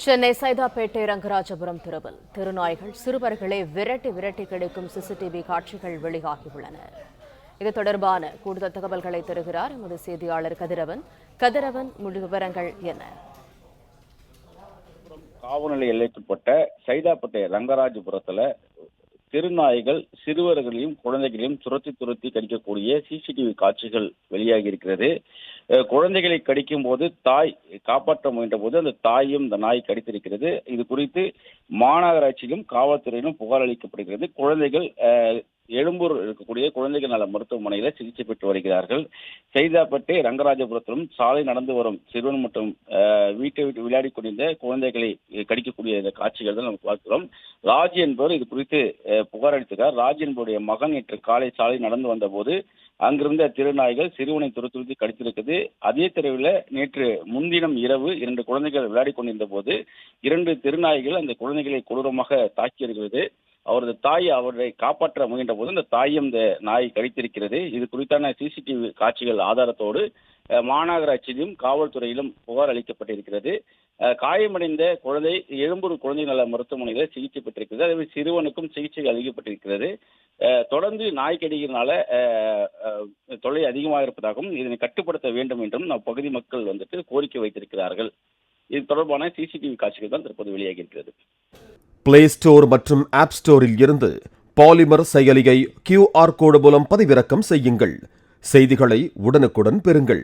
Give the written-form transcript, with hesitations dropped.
சென்னை சைதாப்பேட்டை ரங்கராஜபுரம் தெருவில் தெருநாய்கள் சிறுவர்களை விரட்டி கிடைக்கும் சிசிடிவி காட்சிகள் வெளியாகியுள்ளன. இது தொடர்பான கூடுதல் தகவல்களை தருகிறார் எமது செய்தியாளர் கதிரவன். முழு விவரங்கள் என்ன? காவல்நிலைய எல்லைக்குட்பட்ட சைதாப்பேட்டை ரங்கராஜபுரத்துல திருநாய்கள் சிறுவர்களையும் குழந்தைகளையும் துரத்தி கடிக்கக்கூடிய சிசிடிவி காட்சிகள் வெளியாகி இருக்கிறது. குழந்தைகளை கடிக்கும் போது தாய் காப்பாற்ற முயன்ற போது அந்த தாயும் இந்த நாய் கடித்திருக்கிறது. இது குறித்து மாநகராட்சியிலும் காவல்துறையிலும் புகார் அளிக்கப்படுகிறது. குழந்தைகள் எழும்பூர் இருக்கக்கூடிய குழந்தைகள் நல மருத்துவமனையில சிகிச்சை பெற்று வருகிறார்கள். சைதாப்பேட்டை ரங்கராஜபுரத்திலும் சாலை நடந்து வரும் சிறுவன் மற்றும் வீட்டை விட்டு விளையாடி கொண்டிருந்த குழந்தைகளை கடிக்கக்கூடிய இந்த காட்சிகள் தான் நம்ம பார்க்கிறோம். ராஜ் என்பவர் இது குறித்து புகார் அளித்தார். ராஜ் என்பவருடைய மகன் நேற்று காலை சாலை நடந்து வந்த போது அங்கிருந்த திருநாய்கள் சிறுவனை துரத்தி கடித்திருக்குது. அதே தெருவில் நேற்று முன்தினம் இரவு 2 குழந்தைகள் விளையாடி கொண்டிருந்த போது 2 திருநாய்கள் அந்த குழந்தைகளை கொடூரமாக தாக்கியிருக்கிறது. அவரது தாய் அவரை காப்பாற்ற முயன்ற போது அந்த தாயும் இந்த நாய் கடித்திருக்கிறது. இது குறித்தான சிசிடிவி காட்சிகள் ஆதாரத்தோடு மாநகராட்சியிலும் காவல்துறையிலும் புகார் அளிக்கப்பட்டிருக்கிறது. காயமடைந்த குழந்தை எழும்பூர் குழந்தை நல மருத்துவமனையில் சிகிச்சை பெற்றிருக்கிறது. அதே சிறுவனுக்கும் சிகிச்சை அளிக்கப்பட்டிருக்கிறது. தொடர்ந்து நாய் கடிக்கிறதுனால தொல்லை அதிகமாக இருப்பதாகவும் இதனை கட்டுப்படுத்த வேண்டும் என்றும் பகுதி மக்கள் கோரிக்கை வைத்திருக்கிறார்கள். இது தொடர்பான சிசிடிவி காட்சிகள் தான் தற்போது வெளியாகி இருக்கிறது. பிளே ஸ்டோர் மற்றும் ஆப் ஸ்டோரில் இருந்து பாலிமர் செயலியை QR கோடு மூலம் பதிவிறக்கம் செய்யுங்கள். செய்திகளை உடனுக்குடன் பெறுங்கள்.